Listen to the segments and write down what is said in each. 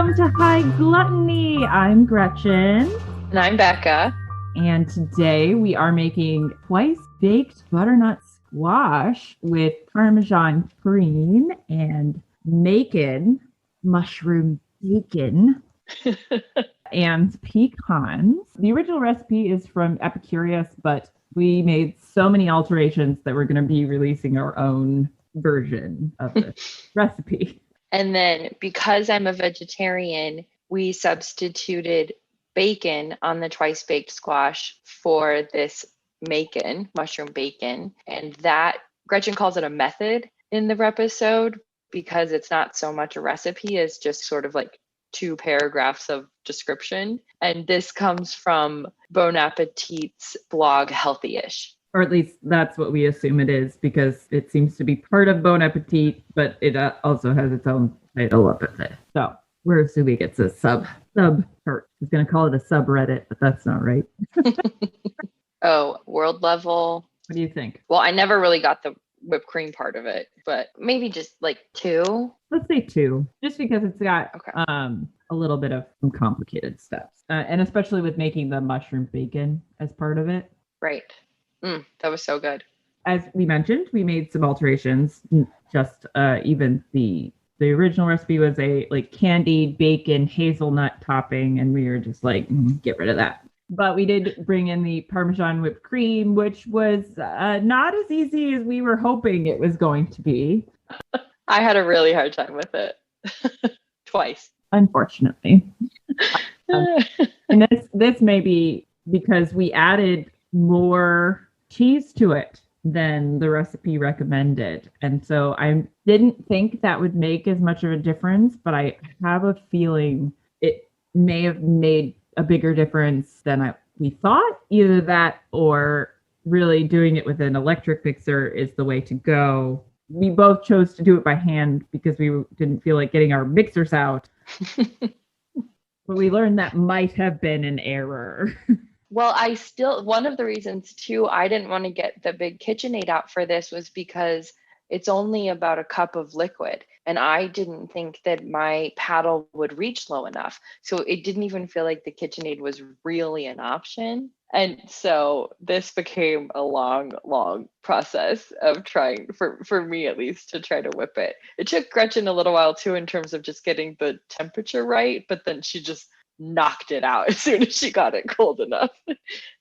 Welcome to High Gluttony. I'm Gretchen. And I'm Becca. And today we are making twice baked butternut squash with parmesan cream and macon, mushroom bacon, and pecans. The original recipe is from Epicurious, but we made so many alterations that we're going to be releasing our own version of the recipe. And then because I'm a vegetarian, we substituted bacon on the twice baked squash for this macon, mushroom bacon. And that Gretchen calls it a method in the episode because it's not so much a recipe as just sort of like 2 paragraphs of description. And this comes from Bon Appetit's blog Healthy-ish. Or at least that's what we assume it is, because it seems to be part of Bon Appetit, but it also has its own title up in there. So we're assuming it's a sub part. I was going to call it a subreddit, but that's not right. Oh, world level. What do you think? Well, I never really got the whipped cream part of it, but maybe just like 2. Let's say 2, just because it's got a little bit of some complicated steps, and especially with making the mushroom bacon as part of it. Right. That was so good. As we mentioned, we made some alterations. Just even the original recipe was a like candied bacon hazelnut topping, and we were just like, get rid of that. But we did bring in the Parmesan whipped cream, which was not as easy as we were hoping it was going to be. I had a really hard time with it. Twice. Unfortunately. And this may be because we added more cheese to it than the recipe recommended. And so I didn't think that would make as much of a difference, but I have a feeling it may have made a bigger difference than we thought. Either that or really doing it with an electric mixer is the way to go. We both chose to do it by hand because we didn't feel like getting our mixers out. But we learned that might have been an error. Well, one of the reasons too, I didn't want to get the big KitchenAid out for this was because it's only about a cup of liquid. And I didn't think that my paddle would reach low enough. So it didn't even feel like the KitchenAid was really an option. And so this became a long, long process of trying, for me at least, to try to whip it. It took Gretchen a little while too in terms of just getting the temperature right, but then she just knocked it out as soon as she got it cold enough.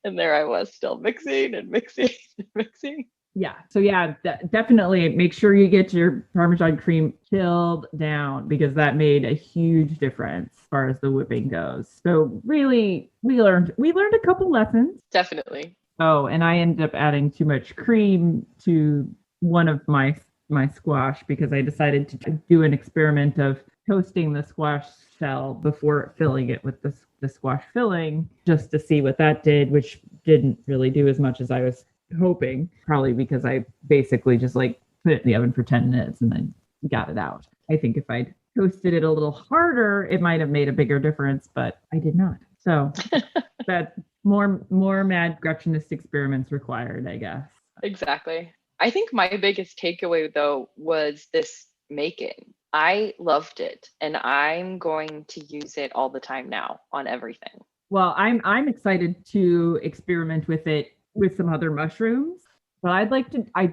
And there I was still mixing and mixing and mixing. Yeah. So yeah, definitely make sure you get your Parmesan cream chilled down, because that made a huge difference as far as the whipping goes. So really, we learned a couple lessons. Definitely. Oh, and I ended up adding too much cream to one of my squash because I decided to do an experiment of toasting the squash shell before filling it with the squash filling, just to see what that did, which didn't really do as much as I was hoping, probably because I basically just like put it in the oven for 10 minutes and then got it out. I think if I'd toasted it a little harder, it might have made a bigger difference, but I did not. So that more mad Gretchenist experiments required, I guess. Exactly. I think my biggest takeaway though was this macon. I loved it, and I'm going to use it all the time now on everything. Well, I'm excited to experiment with it with some other mushrooms, but I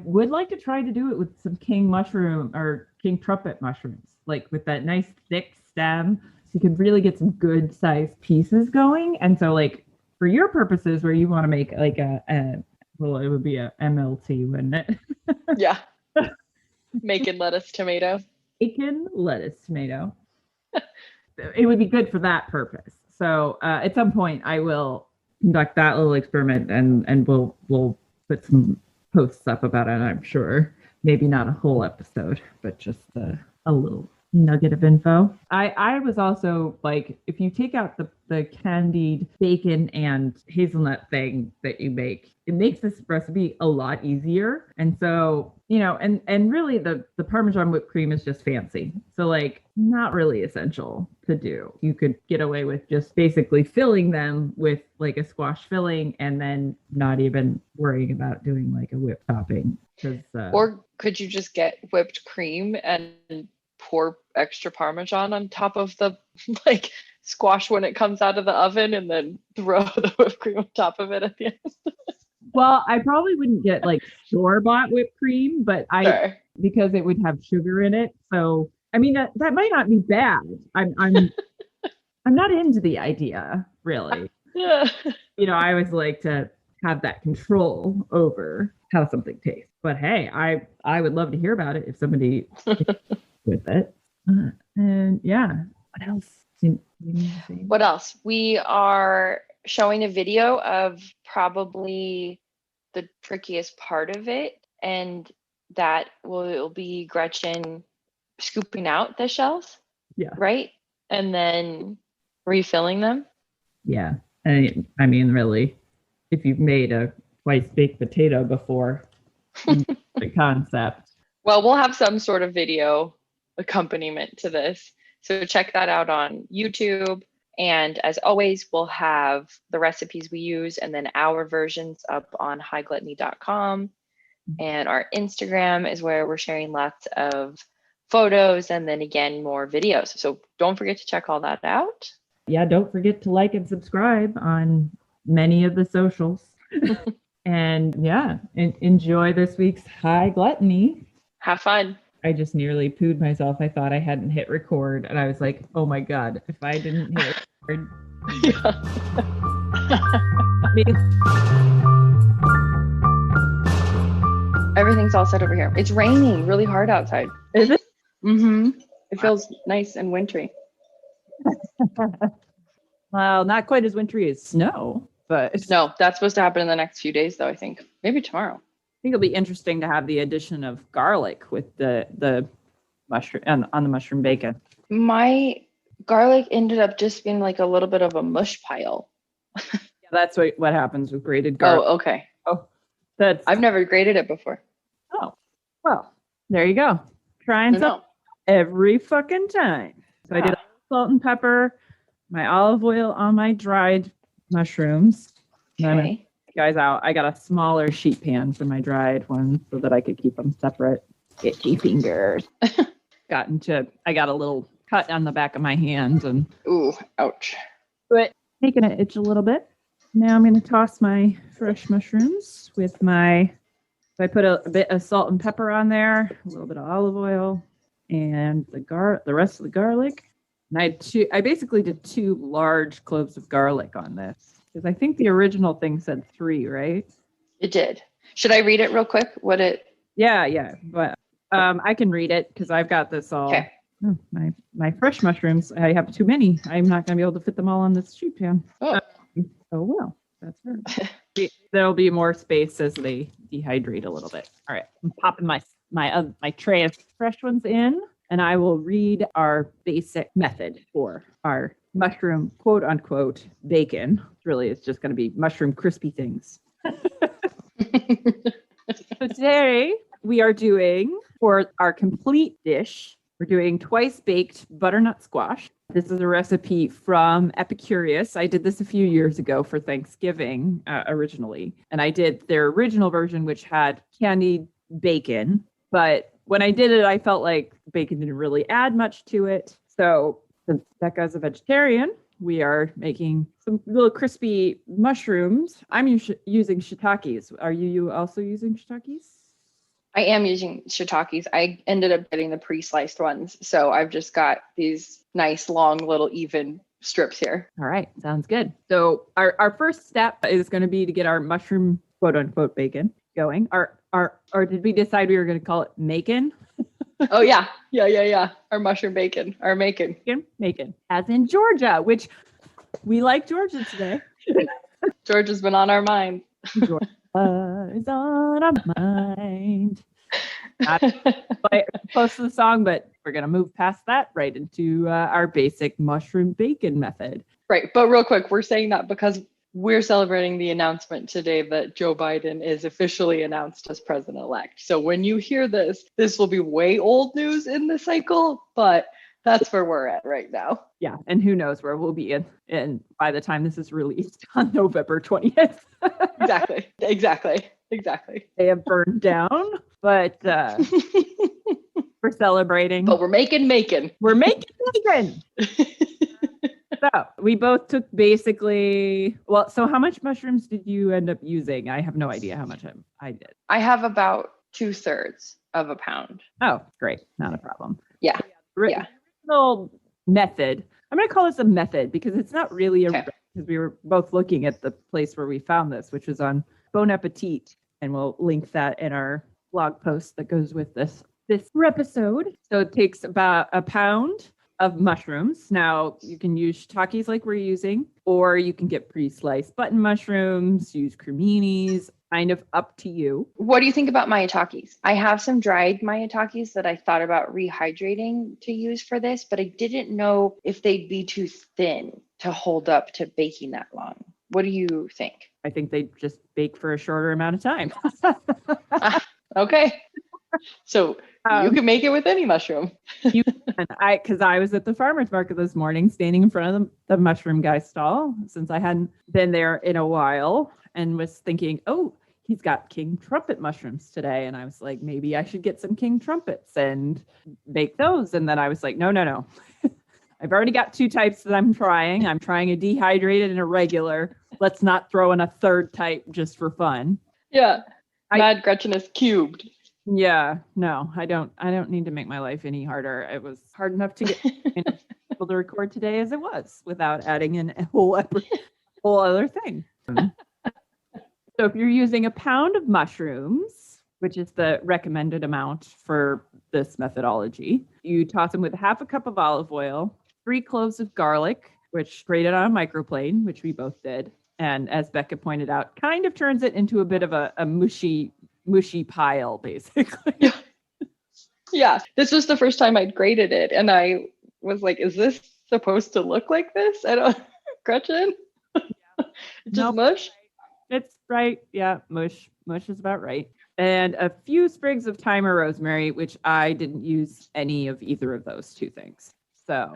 would like to try to do it with some king mushroom or king trumpet mushrooms, like with that nice thick stem, so you could really get some good sized pieces going. And so like for your purposes where you want to make like it would be a MLT, wouldn't it? Yeah. Macon, lettuce, tomato. Bacon, lettuce, tomato. It would be good for that purpose. So at some point I will conduct that little experiment, and we'll put some posts up about it, I'm sure. Maybe not a whole episode, but just a little nugget of info. I was also like, if you take out the candied bacon and hazelnut thing that you make, it makes this recipe a lot easier. And so, and really the Parmesan whipped cream is just fancy. So like not really essential to do. You could get away with just basically filling them with like a squash filling and then not even worrying about doing like a whipped topping. Or could you just get whipped cream and pour extra Parmesan on top of the like squash when it comes out of the oven and then throw the whipped cream on top of it at the end. Well, I probably wouldn't get like store-bought whipped cream, but Sure. because it would have sugar in it. So, I mean, that might not be bad. I'm not into the idea, really. Yeah. I always like to have that control over how something tastes. But hey, I would love to hear about it if somebody with it. And yeah, what else? What else? We are showing a video of probably the trickiest part of it, and that will be Gretchen scooping out the shells. Yeah. Right? And then refilling them. Yeah. I mean, really, if you've made a twice baked potato before, the concept. Well, we'll have some sort of video accompaniment to this. So check that out on YouTube. And as always, we'll have the recipes we use and then our versions up on highgluttony.com. And our Instagram is where we're sharing lots of photos and then again, more videos. So don't forget to check all that out. Yeah, don't forget to like and subscribe on many of the socials. And yeah, enjoy this week's High Gluttony. Have fun. I just nearly pooed myself. I thought I hadn't hit record, and I was like, oh my God, if I didn't hit record. Everything's all set over here. It's raining really hard outside. Is it? Mm-hmm. It feels nice and wintry. Well, not quite as wintry as snow, but No, that's supposed to happen in the next few days, though, I think. Maybe tomorrow. I think it'll be interesting to have the addition of garlic with the mushroom on the mushroom bacon. My garlic ended up just being like a little bit of a mush pile. Yeah, that's what happens with grated garlic. Oh, okay. That's I've never grated it before. oh well. There you go. Trying something every fucking time. So I did salt and pepper, my olive oil on my dried mushrooms. Okay. Guys out. I got a smaller sheet pan for my dried ones so that I could keep them separate. Itchy fingers. I got a little cut on the back of my hand and Ooh, ouch. but making it itch a little bit. Now I'm going to toss my fresh mushrooms with so I put a bit of salt and pepper on there, a little bit of olive oil, and the rest of the garlic. And I basically did 2 large cloves of garlic on this. Because I think the original thing said 3, right? It did. Should I read it real quick? Yeah. But I can read it because I've got this all. Okay. Oh, my fresh mushrooms. I have too many. I'm not going to be able to fit them all on this sheet pan. Oh. Oh well, that's right. There'll be more space as they dehydrate a little bit. All right, I'm popping my tray of fresh ones in, and I will read our basic method for our mushroom quote unquote bacon. Really, it's just going to be mushroom crispy things. So today we are doing, for our complete dish, we're doing twice baked butternut squash. This is a recipe from Epicurious. I did this a few years ago for Thanksgiving originally. And I did their original version, which had candied bacon. But when I did it, I felt like bacon didn't really add much to it. So since Becca's a vegetarian, we are making some little crispy mushrooms. I'm using shiitakes. Are you also using shiitakes? I am using shiitakes. I ended up getting the pre-sliced ones. So I've just got these nice, long, little even strips here. All right. Sounds good. So our first step is going to be to get our mushroom, quote unquote, bacon going. Or did we decide we were going to call it macon? Oh, yeah. Our mushroom bacon, our macon. Macon. As in Georgia, which we like Georgia today. Georgia's been on our mind. Georgia is on our mind. Not quite close to the song, but we're going to move past that right into our basic mushroom bacon method. Right. But real quick, we're saying that because we're celebrating the announcement today that Joe Biden is officially announced as president-elect. So when you hear this, this will be way old news in the cycle, but that's where we're at right now. Yeah. And who knows where we'll be in by the time this is released on November 20th. Exactly. They have burned down, but We're celebrating. But we're making macon. We're making macon. So we both took basically, well, so how much mushrooms did you end up using? I have no idea how much I did. I have about 2/3 of a pound. Oh, great. Not a problem. Yeah. Yeah. Original method. I'm going to call this a method because it's not really Okay. because we were both looking at the place where we found this, which was on Bon Appetit. And we'll link that in our blog post that goes with this episode. So it takes about a pound of mushrooms. Now you can use shiitakes like we're using, or you can get pre-sliced button mushrooms, use creminis, kind of up to you. What do you think about mayatakis? I have some dried mayatakis that I thought about rehydrating to use for this, but I didn't know if they'd be too thin to hold up to baking that long. What do you think? I think they just bake for a shorter amount of time. Okay. So you can make it with any mushroom. Because I was at the farmer's market this morning, standing in front of the mushroom guy's stall, since I hadn't been there in a while, and was thinking, oh, he's got king trumpet mushrooms today. And I was like, maybe I should get some king trumpets and make those. And then I was like, no. I've already got 2 types that I'm trying. I'm trying a dehydrated and a regular. Let's not throw in a third type just for fun. Yeah. Mad Gretchen is cubed. Yeah, no, I don't need to make my life any harder. It was hard enough to get able to record today as it was without adding in a whole other thing. So if you're using a pound of mushrooms, which is the recommended amount for this methodology, you toss them with 1/2 cup of olive oil, 3 cloves of garlic, which grated on a microplane, which we both did. And as Becca pointed out, kind of turns it into a bit of a mushy pile, basically. Yeah. This was the first time I'd grated it. And I was like, is this supposed to look like this? I don't, Gretchen? Just Nope. mush? It's right. Yeah. Mush is about right. And a few sprigs of thyme or rosemary, which I didn't use any of either of those 2 things. So.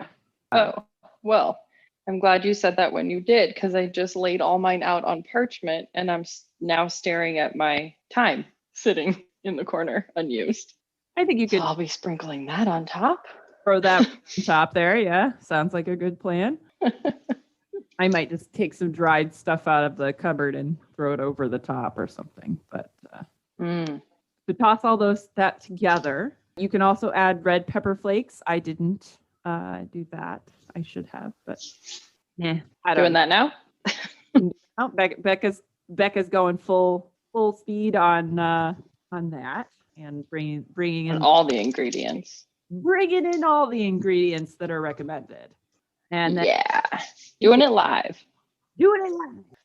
Oh, well, I'm glad you said that when you did, because I just laid all mine out on parchment and I'm now staring at my thyme sitting in the corner unused. I think you So could I'll be sprinkling that on top. throw that on top there. Yeah. Sounds like a good plan. I might just take some dried stuff out of the cupboard and throw it over the top or something. But to toss all that together, you can also add red pepper flakes. I didn't do that. I should have, but I don't. Doing that now? Oh, Becca's going full speed on that and bringing in And all the ingredients. bringing in all the ingredients that are recommended, and then Doing it live.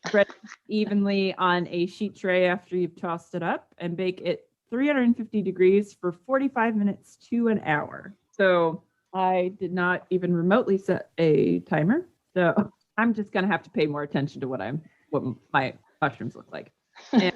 Spread evenly on a sheet tray after you've tossed it up, and bake it 350 degrees for 45 minutes to an hour. So I did not even remotely set a timer, so I'm just gonna have to pay more attention to what my mushrooms look like. And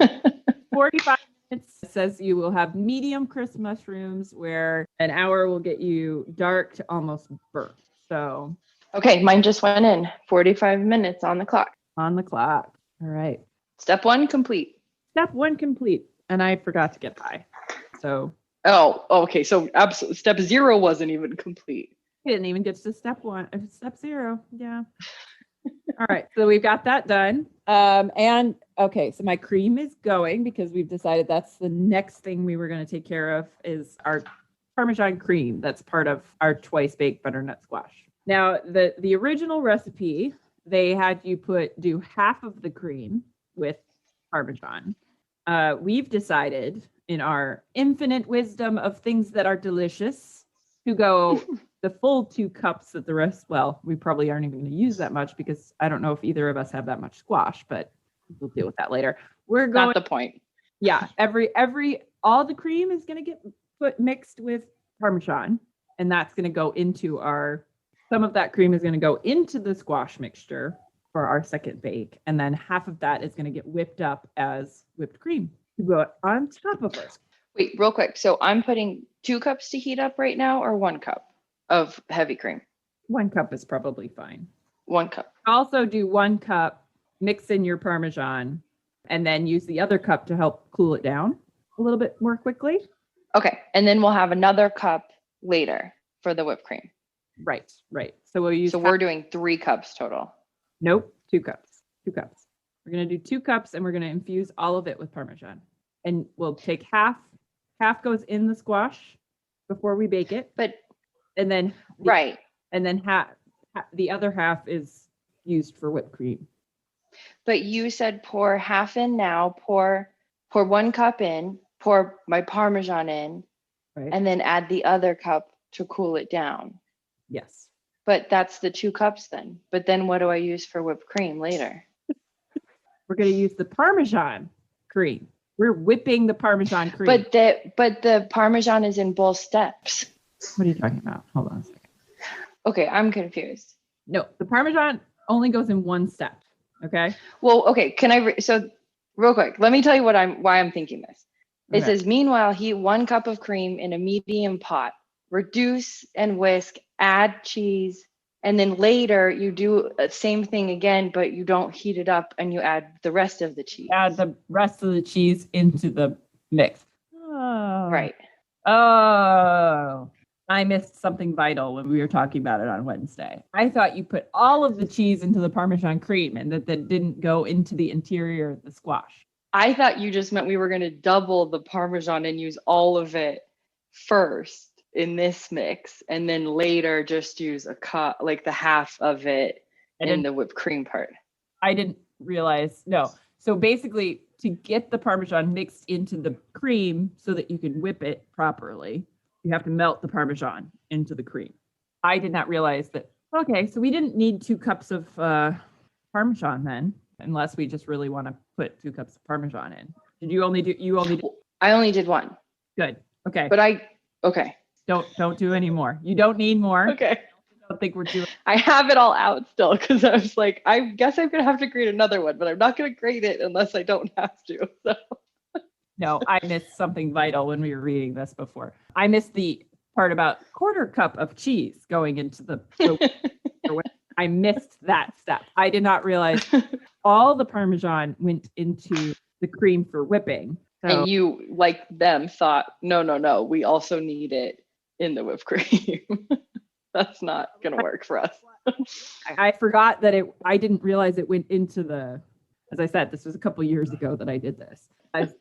45 minutes says you will have medium crisp mushrooms, where an hour will get you dark to almost burnt. So Okay, mine just went in. 45 minutes on the clock. on the clock. All right. Step 1 complete. Step 1 complete. And I forgot to get high. So Oh, okay. So step 0 wasn't even complete. I didn't even get to step 0. Yeah. All right. So we've got that done. And okay, so my cream is going because we've decided that's the next thing we were going to take care of is our Parmesan cream. That's part of our twice baked butternut squash. Now, the original recipe, they had you do 1/2 of the cream with Parmesan. We've decided, in our infinite wisdom of things that are delicious, to go the full 2 cups that the rest, well, we probably aren't even going to use that much because I don't know if either of us have that much squash, but we'll deal with that later. We're going, Not the point. yeah, all the cream is going to get mixed with Parmesan, and that's going to go into some of that cream is going to go into the squash mixture for our second bake. And then 1/2 of that is going to get whipped up as whipped cream to go on top of it. Wait, real quick. So I'm putting 2 cups to heat up right now, or 1 cup of heavy cream? 1 cup is probably fine. 1 cup. Also do 1 cup, mix in your Parmesan, and then use the other cup to help cool it down a little bit more quickly. Okay. And then we'll have another cup later for the whipped cream. Right. So we'll use. So we're doing 3 cups total. Nope, 2 cups. 2 cups. We're gonna do 2 cups, and we're gonna infuse all of it with Parmesan. And we'll take half goes in the squash before we bake it, But and then right. and then the other half is used for whipped cream. But you said pour half in now, pour 1 cup in, pour my Parmesan in, Right. and then add the other cup to cool it down. Yes. But that's the 2 cups then. But then what do I use for whipped cream later? We're gonna use the Parmesan cream. We're whipping the Parmesan cream. But the Parmesan is in both steps. What are you talking about? Hold on a second. Okay, I'm confused. No, the Parmesan only goes in one step. Okay. Well, okay, can I so real quick, let me tell you why I'm thinking this. It Okay. says, meanwhile, heat 1 cup of cream in a medium pot, reduce and whisk, add cheese, and then later you do the same thing again, but you don't heat it up and you add the rest of the cheese. Add the rest of the cheese into the mix. Oh. Right. Oh, I missed something vital when we were talking about it on Wednesday. I thought you put all of the cheese into the Parmesan cream and that didn't go into the interior of the squash. I thought you just meant we were going to double the Parmesan and use all of it first in this mix, and then later just use a cup, like the half of it in the whipped cream part. I didn't realize. No. So basically, to get the Parmesan mixed into the cream so that you can whip it properly, you have to melt the Parmesan into the cream. I did not realize that. Okay, so we didn't need 2 cups of Parmesan then, unless we just really want to put 2 cups of Parmesan in. Did you only do? I only did 1. Good. Okay. But okay. Don't do any more. You don't need more. Okay. I don't think we're doing. I have it all out still because I was like, I guess I'm gonna have to create another one, but I'm not gonna create it unless I don't have to. So. No, I missed something vital when we were reading this before. I missed the part about 1/4 cup of cheese going into the I missed that step. I did not realize all the Parmesan went into the cream for whipping. So, and you, like them, thought, no, we also need it in the whipped cream. That's not gonna work for us. I forgot that I didn't realize it went into as I said, this was a couple years ago that I did this.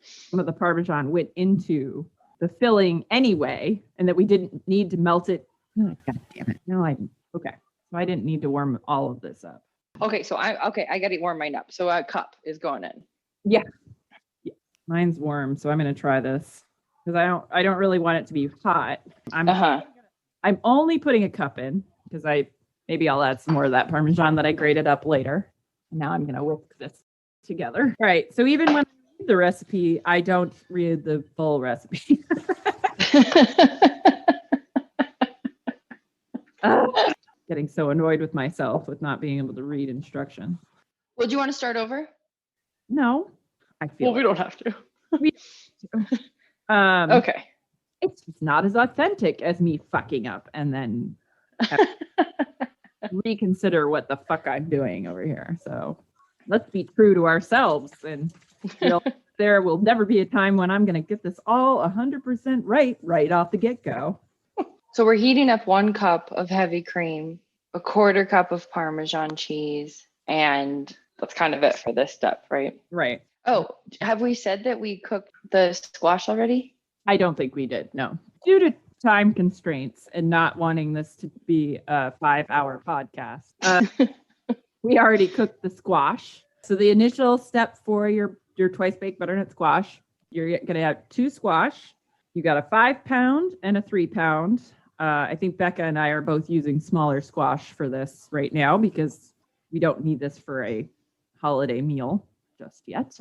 Some of the Parmesan went into the filling anyway, and that we didn't need to melt it. Oh, God damn it. No, okay. So I didn't need to warm all of this up. Okay, so I got to warm mine up. So a cup is going in. Yeah. Mine's warm, so I'm gonna try this because I don't really want it to be hot. I'm only putting a cup in because maybe I'll add some more of that Parmesan that I grated up later. And now I'm gonna whisk this together. All right. So even when I read the recipe, I don't read the full recipe. Getting so annoyed with myself with not being able to read instructions. Well, do you want to start over? No, I feel. Well, we don't have to. Okay. It's not as authentic as me fucking up and then reconsider what the fuck I'm doing over here. So let's be true to ourselves, and there will never be a time when I'm going to get this all 100% right off the get-go. So we're heating up 1 cup of heavy cream, a 1/4 cup of Parmesan cheese, and that's kind of it for this step, right? Right. Oh, have we said that we cooked the squash already? I don't think we did, no. Due to time constraints and not wanting this to be a 5-hour podcast, we already cooked the squash. So the initial step for your twice-baked butternut squash, you're going to have 2 squash. You got a 5-pound and a 3-pound. I think Becca and I are both using smaller squash for this right now because we don't need this for a holiday meal just yet.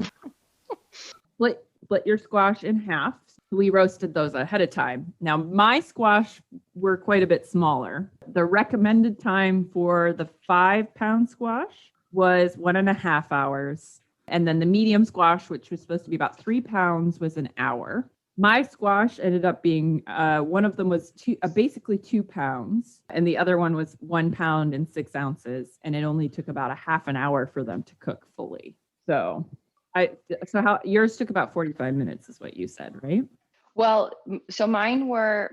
Split your squash in half. We roasted those ahead of time. Now, my squash were quite a bit smaller. The recommended time for the 5-pound squash was 1.5 hours. And then the medium squash, which was supposed to be about 3 pounds, was an hour. My squash ended up being, one of them was basically 2 pounds, and the other one was 1 pound and 6 ounces. And it only took about a half an hour for them to cook fully. So yours took about 45 minutes is what you said, right? Well, so mine were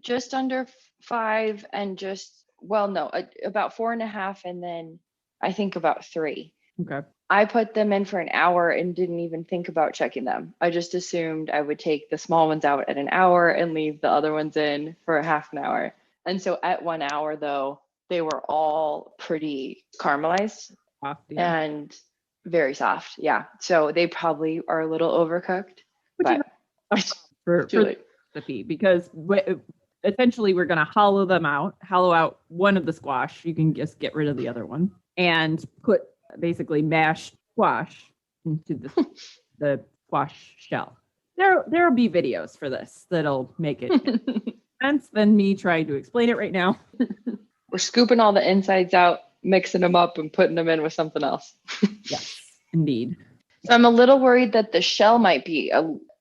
just under 5 and about 4.5, and then I think about 3. Okay. I put them in for an hour and didn't even think about checking them. I just assumed I would take the small ones out at an hour and leave the other ones in for a half an hour. And so at 1 hour, though, they were all pretty caramelized and very soft. Yeah. So they probably are a little overcooked, but it's for too late. the recipe, because essentially we're going to hollow out one of the squash. You can just get rid of the other one and put basically mashed squash into the squash shell. There'll be videos for this that'll make it sense than me trying to explain it right now. We're scooping all the insides out, mixing them up, and putting them in with something else. Yes, indeed. So I'm a little worried that the shell might be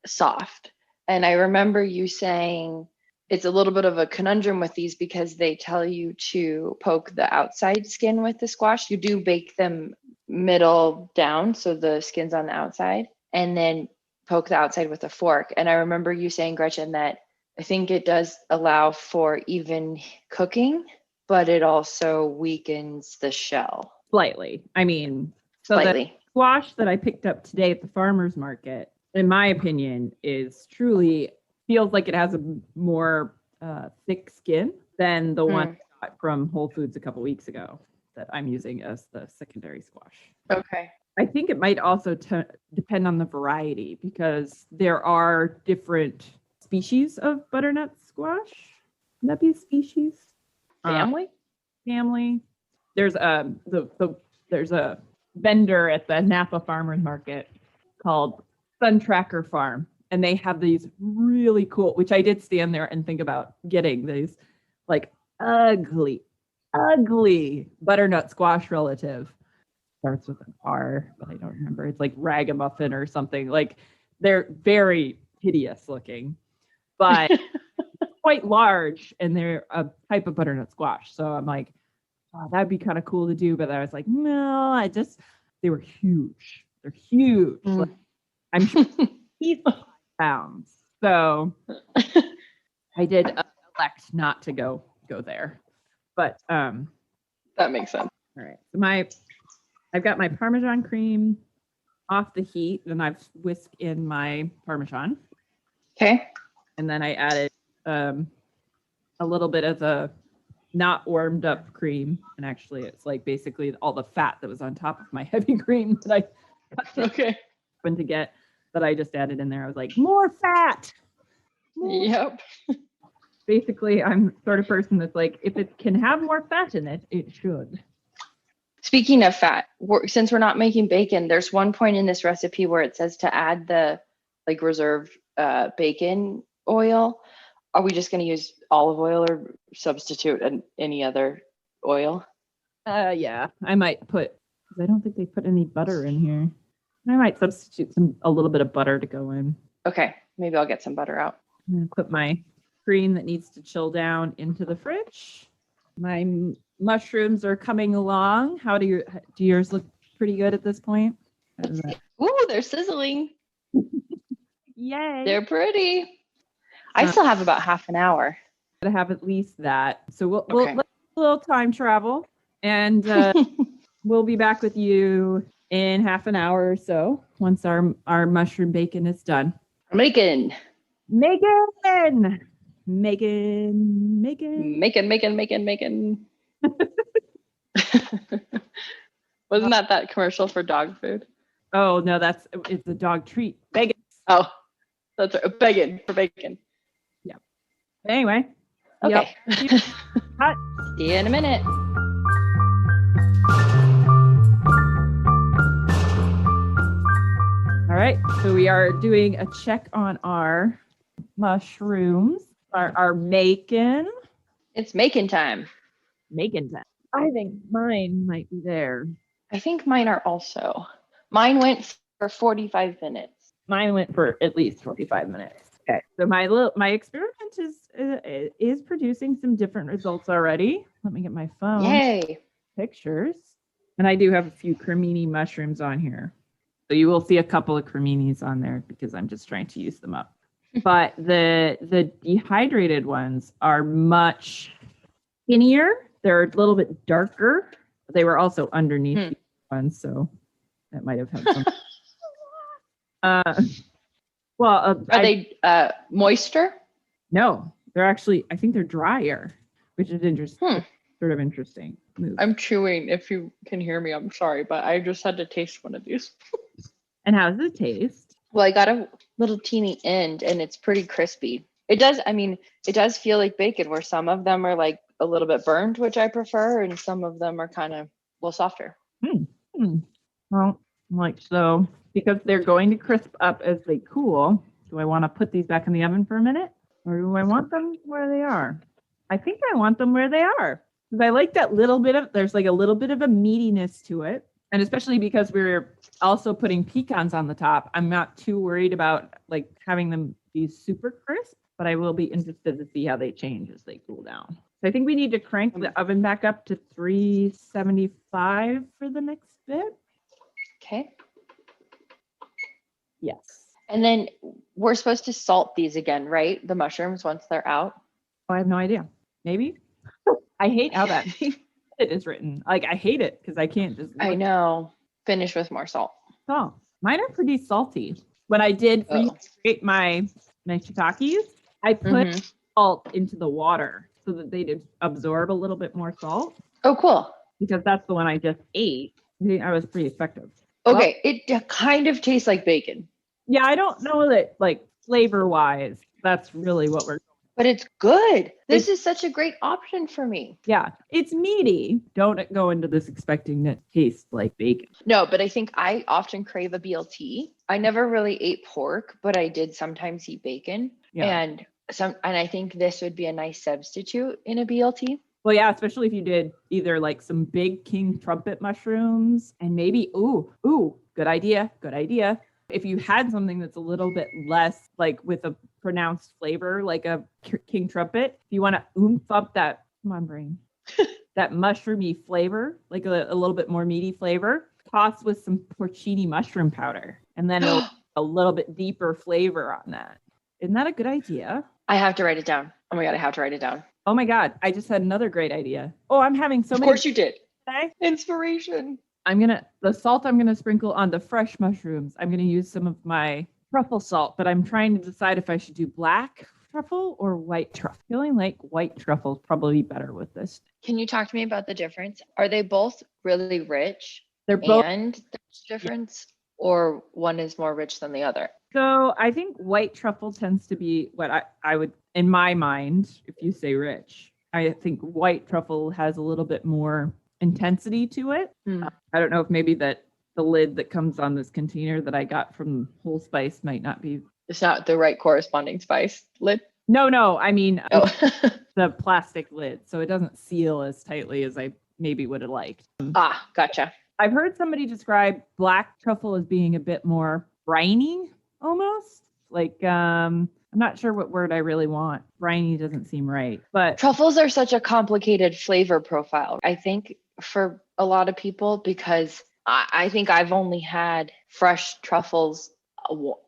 soft. And I remember you saying it's a little bit of a conundrum with these because they tell you to poke the outside skin with the squash. You do bake them middle down, so the skin's on the outside, and then poke the outside with a fork. And I remember you saying, Gretchen, that I think it does allow for even cooking, but it also weakens the shell. Slightly. I mean, so Slightly. the squash that I picked up today at the farmer's market, in my opinion, is truly feels like it has a more thick skin than the one I got from Whole Foods a couple weeks ago that I'm using as the secondary squash. Okay. I think it might also depend on the variety, because there are different species of butternut squash. Would that be a species? Family. There's there's a vendor at the Napa Farmers Market called Sun Tracker Farm, and they have these really cool, which I did stand there and think about getting these like ugly butternut squash relative. Starts with an R, but I don't remember. It's like ragamuffin or something. Like they're very hideous looking, but quite large, and they're a type of butternut squash. So I'm like, oh, that'd be kind of cool to do. But I was like, no, they were huge. They're huge. Like, I'm sure 5 pounds. So I did elect not to go there. But that makes sense. All right. So I've got my Parmesan cream off the heat, and I've whisked in my Parmesan. Okay. And then I added a little bit of the not warmed up cream. And actually, it's like basically all the fat that was on top of my heavy cream that I went to get, that I just added in there. I was like, more fat. Yep. Basically, I'm the sort of person that's like, if it can have more fat in it, it should. Speaking of fat, since we're not making bacon, there's one point in this recipe where it says to add the like reserved bacon oil. Are we just going to use olive oil or substitute any other oil? Yeah, I might put, because I don't think they put any butter in here. I might substitute a little bit of butter to go in. Okay, maybe I'll get some butter out. I'm going to put my cream that needs to chill down into the fridge. My mushrooms are coming along. How do yours look pretty good at this point? Ooh, they're sizzling. Yay. They're pretty. I still have about half an hour. To have at least that. So we'll let's do a little time travel, and we'll be back with you in half an hour or so once our mushroom bacon is done. Macon. Wasn't that commercial for dog food? Oh no, it's a dog treat. Bacon. Oh, that's right. Bacon for bacon. Yeah. Anyway. Okay. Yep. See you in a minute. All right. So we are doing a check on our mushrooms, our macon. It's macon time. Macon time. I think mine might be there. I think mine are also. Mine went for 45 minutes. Mine went for at least 45 minutes. Okay. So my experiment is producing some different results already. Let me get my phone. Yay. Pictures. And I do have a few cremini mushrooms on here. So you will see a couple of creminis on there because I'm just trying to use them up. but the dehydrated ones are much skinnier. They're a little bit darker. They were also underneath the ones, so that might have had some. Are they moister? No, they're actually, I think they're drier, which is interesting. Sort of interesting move. I'm chewing. If you can hear me, I'm sorry, but I just had to taste one of these. And how does it taste? Well, I got a little teeny end and it's pretty crispy. It does feel like bacon, where some of them are like a little bit burned, which I prefer, and some of them are kind of a little softer. Well, like so, because they're going to crisp up as they cool, do I want to put these back in the oven for a minute? Or do I want them where they are? I think I want them where they are. Because I like that there's like a little bit of a meatiness to it. And especially because we're also putting pecans on the top, I'm not too worried about like having them be super crisp, but I will be interested to see how they change as they cool down. So I think we need to crank the oven back up to 375 for the next bit. Okay. Yes. And then we're supposed to salt these again, right? The mushrooms once they're out. Oh, I have no idea. Maybe. I hate how that it is written. Like I hate it because I can't just. I know. Finish with more salt. Oh, mine are pretty salty. When I did recreate my shiitakes, I put salt into the water so that they'd absorb a little bit more salt. Oh, cool. Because that's the one I just ate. I was pretty effective. Okay, it kind of tastes like bacon. Yeah, I don't know that like flavor wise, that's really what we're. But it's good. This is such a great option for me. Yeah, it's meaty. Don't go into this expecting it tastes like bacon. No, but I think I often crave a BLT. I never really ate pork, but I did sometimes eat bacon. Yeah. And I think this would be a nice substitute in a BLT. Well, yeah, especially if you did either like some big king trumpet mushrooms and maybe, good idea. If you had something that's a little bit less like with a pronounced flavor, like a king trumpet, if you want to oomph up that, come on, brain, that mushroomy flavor, like a little bit more meaty flavor, toss with some porcini mushroom powder, and then a little bit deeper flavor on that. Isn't that a good idea? I have to write it down. Oh my God, I have to write it down. Oh my God, I just had another great idea. Oh, I'm having so many. Of course you did. Okay. Inspiration. The salt I'm gonna sprinkle on the fresh mushrooms. I'm gonna use some of my truffle salt, but I'm trying to decide if I should do black truffle or white truffle. Feeling like white truffle is probably better with this. Can you talk to me about the difference? Are they both really rich? They're both. And there's difference, or one is more rich than the other? So I think white truffle tends to be what I would, in my mind, if you say rich, I think white truffle has a little bit more intensity to it. I don't know if maybe that the lid that comes on this container that I got from Whole Spice might not be. It's not the right corresponding spice lid. No. I mean, the plastic lid. So it doesn't seal as tightly as I maybe would have liked. Gotcha. I've heard somebody describe black truffle as being a bit more briny almost. Like, I'm not sure what word I really want. Briny doesn't seem right, but truffles are such a complicated flavor profile, I think, for a lot of people, because I think I've only had fresh truffles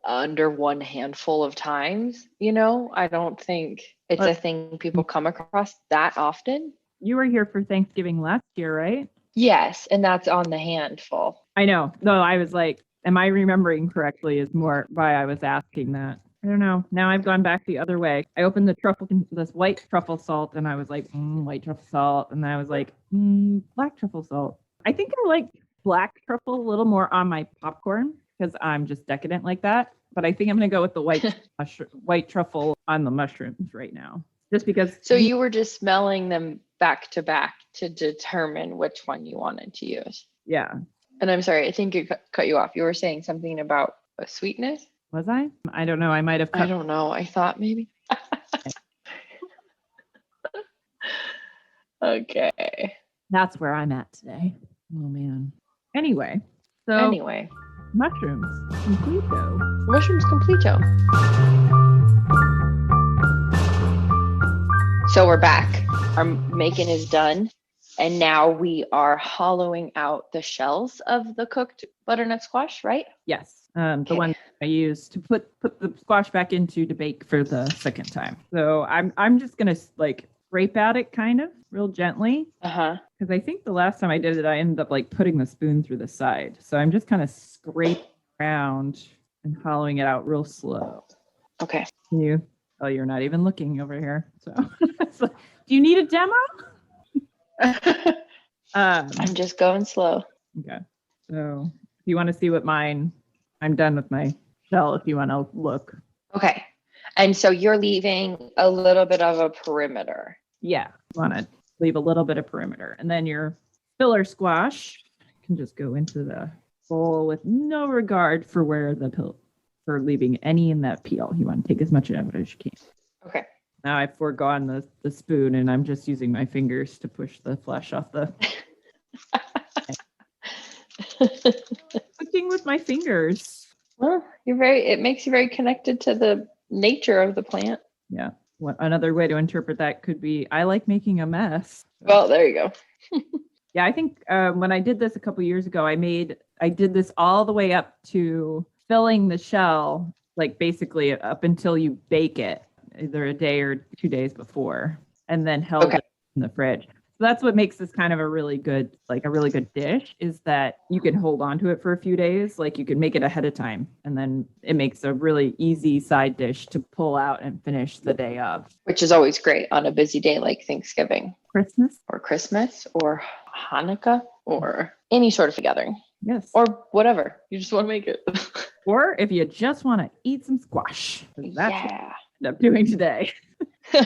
under one handful of times. I don't think it's a thing people come across that often. You were here for Thanksgiving last year, right? Yes, and that's on the handful. I know. No, I was like, am I remembering correctly is more why I was asking that. I don't know. Now I've gone back the other way. I opened this white truffle salt and I was like, white truffle salt. And I was like, black truffle salt. I think I like black truffle a little more on my popcorn because I'm just decadent like that. But I think I'm going to go with the white truffle on the mushrooms right now. Just because. So you were just smelling them back to back to determine which one you wanted to use. Yeah. And I'm sorry, I think it cut you off. You were saying something about a sweetness? Was I? I don't know. I might have. I don't know. I thought maybe. Okay. That's where I'm at today. Oh, man. Anyway. Mushrooms completo. Mushrooms completo. So we're back. Our macon is done. And now we are hollowing out the shells of the cooked butternut squash, right? Yes. The one I used to put the squash back into to bake for the second time. So I'm just gonna like scrape at it kind of real gently. Because I think the last time I did it, I ended up like putting the spoon through the side. So I'm just kind of scraping around and hollowing it out real slow. Okay. Can you? Oh, you're not even looking over here. So, so do you need a demo? I'm just going slow. Okay. So if you want to see what mine, I'm done with my shell if you want to look. Okay. And so you're leaving a little bit of a perimeter. Yeah. You want to leave a little bit of perimeter. And then your filler squash can just go into the bowl with no regard for where for leaving any in that peel. You want to take as much of it as you can. Okay. Now I've foregone the spoon and I'm just using my fingers to push the flesh off the cooking with my fingers. Well, it makes you very connected to the nature of the plant. Yeah. Another way to interpret that could be I like making a mess. Well, there you go. Yeah, I think when I did this a couple years ago, I did this all the way up to filling the shell, like basically up until you bake it, either a day or 2 days before, and then held it in the fridge. So that's what makes this kind of a really good dish, is that you can hold on to it for a few days. Like you can make it ahead of time, and then it makes a really easy side dish to pull out and finish the day of. Which is always great on a busy day like Thanksgiving. Christmas or Hanukkah or any sort of gathering. Yes. Or whatever. You just want to make it. Or if you just want to eat some squash. That's what I Yeah. end up doing today. All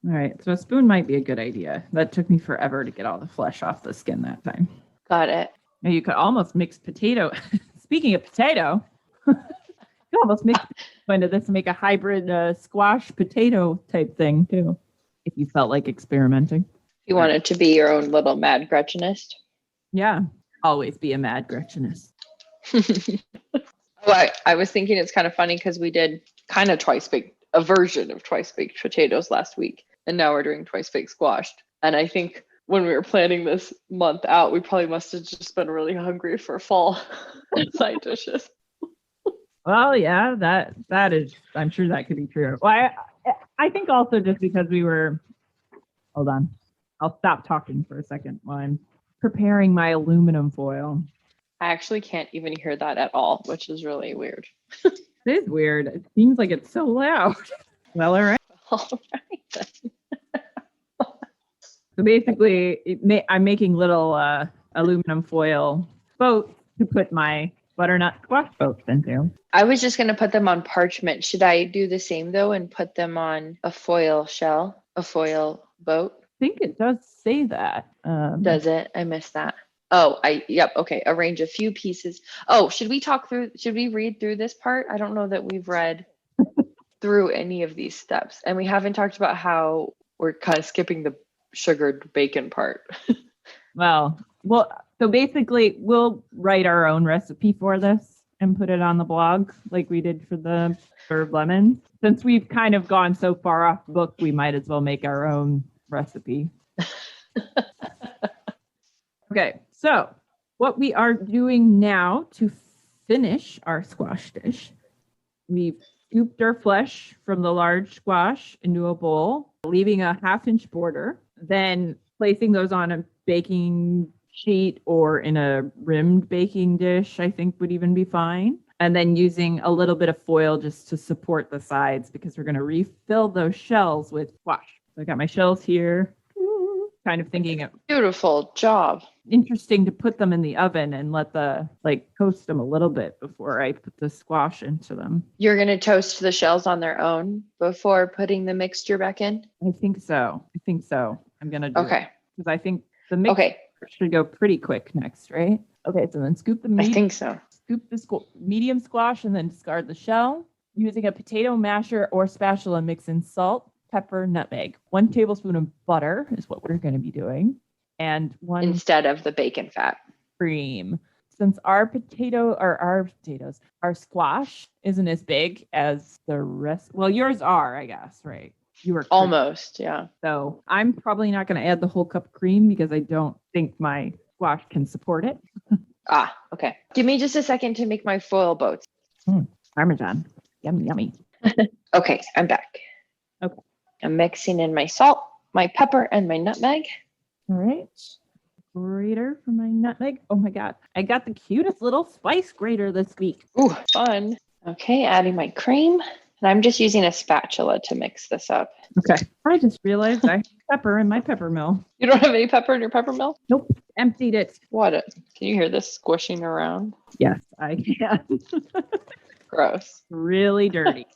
right. So a spoon might be a good idea. That took me forever to get all the flesh off the skin that time. Got it. Now you could almost mix potato. Speaking of potato, you could almost mix into this and make a hybrid squash potato type thing too, if you felt like experimenting. You wanted to be your own little mad Gretchenist. Yeah. Always be a mad Gretchenist. Well, I was thinking it's kind of funny because we did kind of a version of twice baked potatoes last week. And now we're doing twice baked squash. And I think when we were planning this month out, we probably must have just been really hungry for fall side dishes. Well, yeah, that is, I'm sure that could be true. Well, I think also just because hold on, I'll stop talking for a second while I'm preparing my aluminum foil. I actually can't even hear that at all, which is really weird. It is weird. It seems like it's so loud. Well, all right. All right then. So basically, I'm making little aluminum foil boats to put my butternut squash boats into. I was just going to put them on parchment. Should I do the same though and put them on a foil shell, a foil boat? I think it does say that. Does it? I missed that. Oh, yep. Okay. Arrange a few pieces. Oh, should we read through this part? I don't know that we've read through any of these steps. And we haven't talked about how we're kind of skipping the sugared bacon part. Well, so basically we'll write our own recipe for this and put it on the blog like we did for the herb lemons. Since we've kind of gone so far off book, we might as well make our own recipe. Okay, so what we are doing now to finish our squash dish, we've scooped our flesh from the large squash into a bowl, leaving a 1/2-inch border, then placing those on a baking sheet or in a rimmed baking dish, I think would even be fine. And then using a little bit of foil just to support the sides because we're going to refill those shells with squash. So I got my shells here, kind of thinking of Beautiful job. interesting to put them in the oven and let toast them a little bit before I put the squash into them. You're going to toast the shells on their own before putting the mixture back in? I think so. I'm going to do Okay. because I think the mixture should go pretty quick next, right? Okay, so then scoop the meat. I think so. Scoop the medium squash and then discard the shell. Using a potato masher or spatula, mix in salt, pepper, nutmeg. 1 tablespoon of butter is what we're going to be doing. And 1 Instead of the bacon fat. cream. Since our squash isn't as big as the rest. Well, yours are, I guess, right? You were Almost, yeah. So I'm probably not going to add the whole cup of cream because I don't think my squash can support it. Okay. Give me just a second to make my foil boats. Parmesan. Yummy, yummy. Okay, I'm back. Okay. I'm mixing in my salt, my pepper, and my nutmeg. All right. Grater for my nutmeg. Oh my God. I got the cutest little spice grater this week. Ooh, fun. Okay, adding my cream. And I'm just using a spatula to mix this up. Okay. I just realized I have pepper in my pepper mill. You don't have any pepper in your pepper mill? Nope. Emptied it. Can you hear this squishing around? Yes, I can. Gross. Really dirty.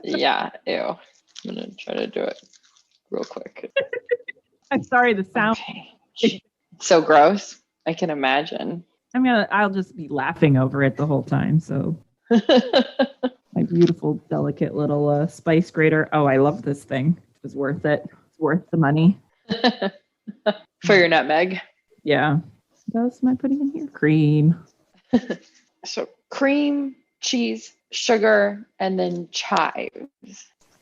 Yeah, ew. I'm gonna try to do it real quick. I'm sorry, the sound. Okay. So gross. I can imagine. I'll just be laughing over it the whole time. So my beautiful, delicate little spice grater. Oh, I love this thing. It was worth it. It's worth the money. For your nutmeg. Yeah. What else am I putting in here? Cream. So cream, cheese, sugar, and then chives. I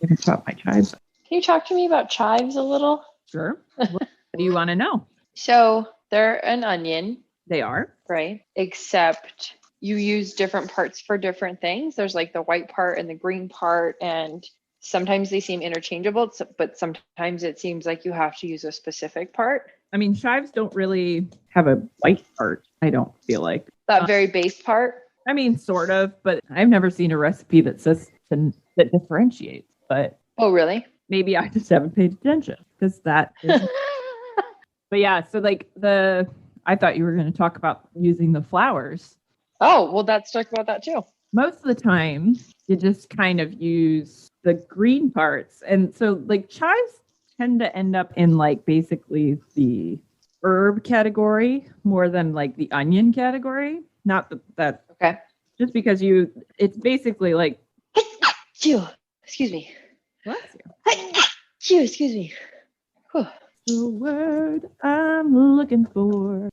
haven't chopped my chives. Can you talk to me about chives a little? Sure. What do you want to know? So they're an onion, They are. right? Except you use different parts for different things. There's like the white part and the green part, and sometimes they seem interchangeable, but sometimes it seems like you have to use a specific part. I mean, chives don't really have a white part, I don't feel like. That very base part. I mean, sort of, but I've never seen a recipe that says that differentiates. But Oh, really? maybe I just haven't paid attention because that is. But yeah, so like I thought you were going to talk about using the flowers. Oh, well, let's talk about that too. Most of the time, you just kind of use the green parts. And so like chives tend to end up in like basically the herb category more than like the onion category. Not that Okay. just because it's basically like, Phew. Excuse me. bless you. Phew, excuse me. Whew. The word I'm looking for.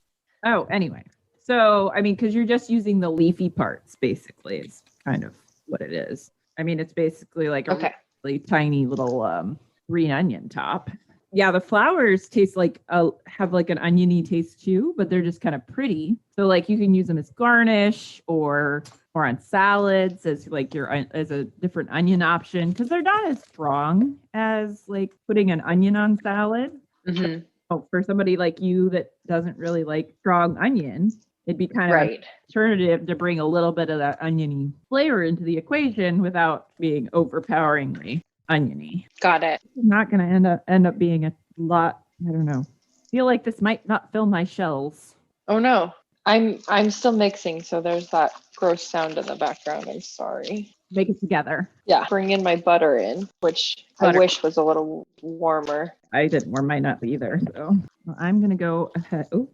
Oh, anyway. So, I mean, because you're just using the leafy parts, basically, is kind of what it is. I mean, it's basically like a Okay. really tiny little green onion top. Yeah, the flowers taste like have like an oniony taste too, but they're just kind of pretty. So like you can use them as garnish or on salads as like as a different onion option because they're not as strong as like putting an onion on salad. Mm-hmm. Oh, for somebody like you that doesn't really like strong onion, it'd be kind of an Right. alternative to bring a little bit of that oniony flavor into the equation without being overpoweringly oniony. Got it. It's not going to end up being a lot. I don't know. Feel like this might not fill my shells. Oh no. I'm still mixing, so there's that gross sound in the background. I'm sorry. Make it together. Yeah. Bring in my butter in, which Butter. I wish was a little warmer. I didn't warm mine up either. So well, I'm going to go ahead. Oh,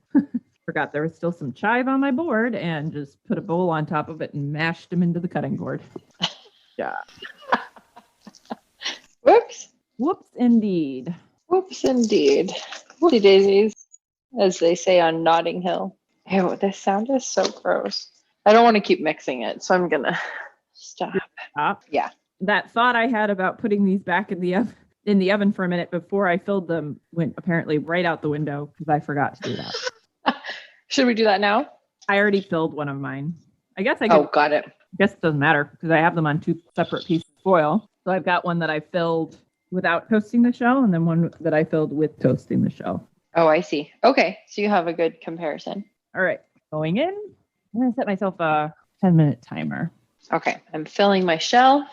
forgot there was still some chive on my board and just put a bowl on top of it and mashed them into the cutting board. Yeah. Whoops. Whoops, indeed. Whoops indeed. Whoopsie daisies, as they say on Notting Hill. Ew, this sound is so gross. I don't want to keep mixing it, so I'm gonna stop. Stop. Yeah. That thought I had about putting these back in the oven for a minute before I filled them went apparently right out the window because I forgot to do that. Should we do that now? I already filled one of mine. I guess I could. Oh, got it. I guess it doesn't matter because I have them on two separate pieces of foil. So I've got one that I filled without toasting the shell and then one that I filled with toasting the shell. Oh, I see. Okay, so you have a good comparison. All right, going in. I'm going to set myself a 10-minute timer. Okay, I'm filling my shell,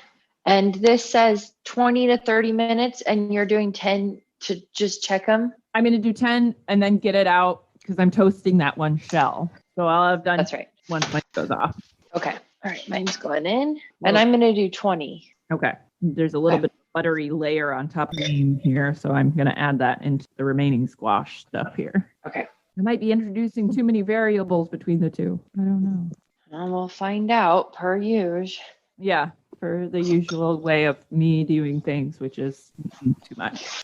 and this says 20 to 30 minutes, and you're doing 10 to just check them? I'm going to do 10 and then get it out because I'm toasting that one shell. So I'll have done That's right. once mine goes off. Okay. All right, mine's going in, and I'm going to do 20. Okay. There's a little bit of buttery layer on top of the here, so I'm going to add that into the remaining squash stuff here. Okay. I might be introducing too many variables between the two. I don't know. And we'll find out per usual. Yeah, for the usual way of me doing things, which is too much.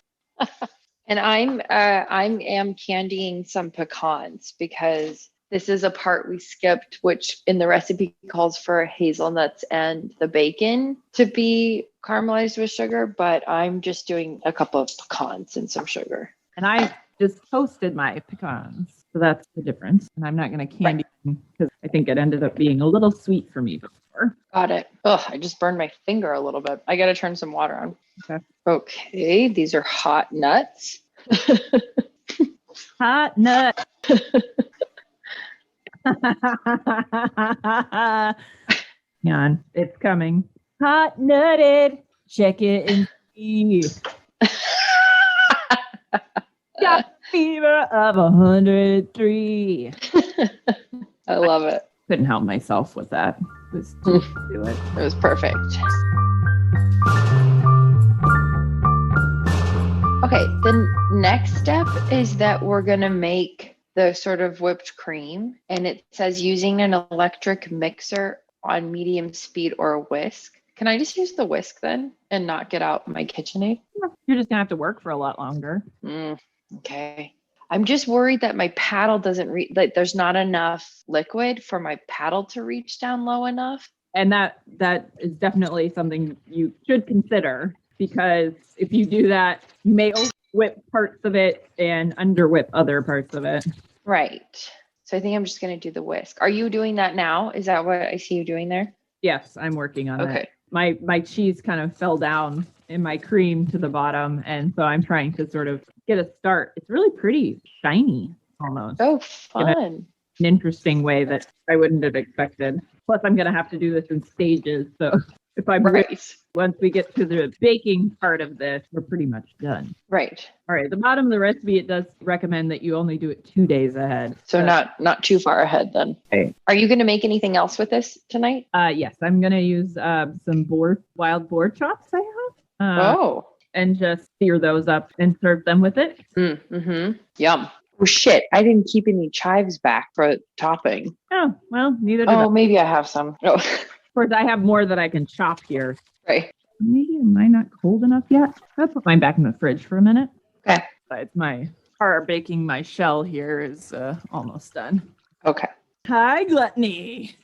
And I am candying some pecans because this is a part we skipped, which in the recipe calls for hazelnuts and the bacon to be caramelized with sugar, but I'm just doing a couple of pecans and some sugar. And I just toasted my pecans. So that's the difference. And I'm not going to candy because I think it ended up being a little sweet for me before. Got it. Oh, I just burned my finger a little bit. I got to turn some water on. Okay. Okay, these are hot nuts. Hot nut. Hang on, it's coming. Hot nutted. Check it and see. Got fever of 103. I love it. Couldn't help myself with that. Was to do it. It was perfect. Okay, the next step is that we're going to make the sort of whipped cream. And it says using an electric mixer on medium speed or a whisk. Can I just use the whisk then and not get out my KitchenAid? You're just going to have to work for a lot longer. Okay. I'm just worried that my paddle doesn't reach, like there's not enough liquid for my paddle to reach down low enough. And that is definitely something you should consider, because if you do that, you may whip parts of it and under whip other parts of it. Right. So I think I'm just going to do the whisk. Are you doing that now? Is that what I see you doing there? Yes, I'm working on Okay. it. My cheese kind of fell down in my cream to the bottom, and so I'm trying to sort of get a start. It's really pretty shiny almost. Oh, fun. An interesting way that I wouldn't have expected. Plus, I'm going to have to do this in stages. So if I'm Right. once we get to the baking part of this, we're pretty much done. Right. All right. At the bottom of the recipe, it does recommend that you only do it 2 days ahead. So not too far ahead then. Okay. Are you going to make anything else with this tonight? Yes, I'm going to use some wild boar chops I have. Oh. And just sear those up and serve them with it. Yum. Oh shit! I didn't keep any chives back for topping. Oh, well, neither did I. Oh, maybe I have some. Oh, Of course, I have more that I can chop here. right. Maybe am I not cold enough yet? I'll put mine back in the fridge for a minute. Okay. Besides, my baking my shell here is almost done. Okay. Hi, gluttony.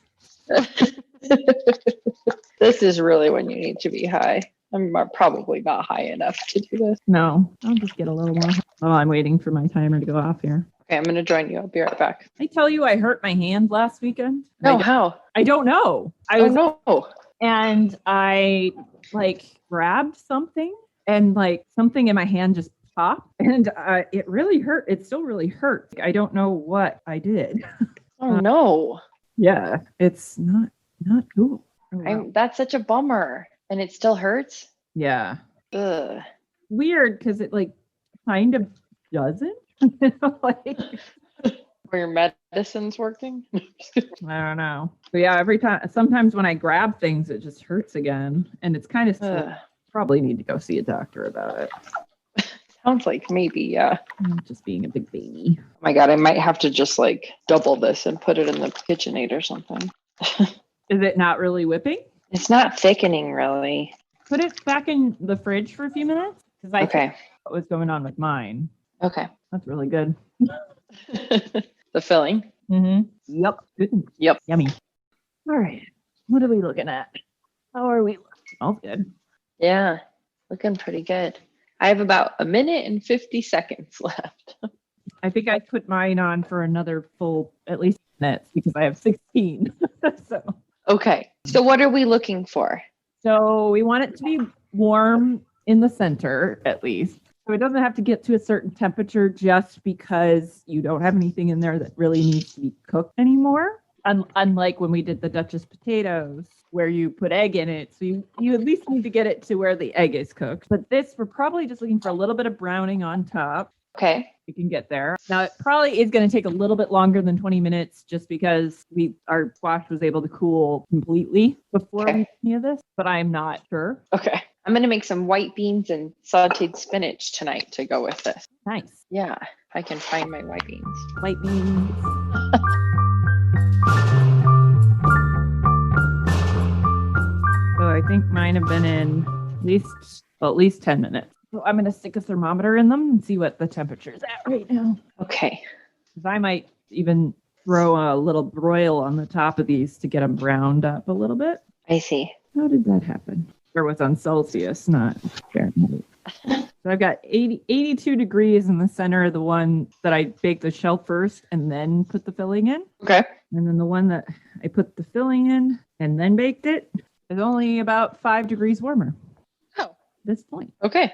This is really when you need to be high. I'm probably not high enough to do this. No, I'll just get a little more. Oh, I'm waiting for my timer to go off here. Okay, I'm going to join you. I'll be right back. I tell you, I hurt my hand last weekend. No, how? I don't know. No. And I grabbed something and something in my hand just popped, and it really hurt. It still really hurts. I don't know what I did. Oh no. Yeah, it's not cool. Oh, wow. That's such a bummer. And it still hurts? Yeah. Ugh. Weird, because it kind of doesn't. Were your medicines working? I don't know. But yeah, sometimes when I grab things, it just hurts again. And it's kind of probably need to go see a doctor about it. Sounds like maybe, yeah. I'm just being a big baby. Oh my God, I might have to just double this and put it in the KitchenAid or something. Is it not really whipping? It's not thickening really. Put it back in the fridge for a few minutes. Because I think what was going on with mine. Okay. That's really good. The filling. Mm-hmm. Yep. Good. Yep. Yummy. All right. What are we looking at? How are we? Smells good. Yeah. Looking pretty good. I have about 1 minute and 50 seconds left. I think I put mine on for another full at least minutes because I have 16. So. Okay. So what are we looking for? So we want it to be warm in the center at least. So it doesn't have to get to a certain temperature just because you don't have anything in there that really needs to be cooked anymore. Unlike when we did the Duchess potatoes where you put egg in it. So you at least need to get it to where the egg is cooked. But this, we're probably just looking for a little bit of browning on top. Okay. We can get there. Now, it probably is going to take a little bit longer than 20 minutes just because our squash was able to cool completely before we did any of this, but I'm not sure. Okay. I'm going to make some white beans and sauteed spinach tonight to go with this. Nice. Yeah, I can find my white beans. White beans. So I think mine have been in at least 10 minutes. So I'm going to stick a thermometer in them and see what the temperature is at right now. Okay. Because I might even throw a little broil on the top of these to get them browned up a little bit. I see. How did that happen? Or was on Celsius, not Fahrenheit. So So I've got 82 degrees in the center of the one that I baked the shell first and then put the filling in. Okay. And then the one that I put the filling in and then baked it is only about 5 degrees warmer Oh, at this point. okay.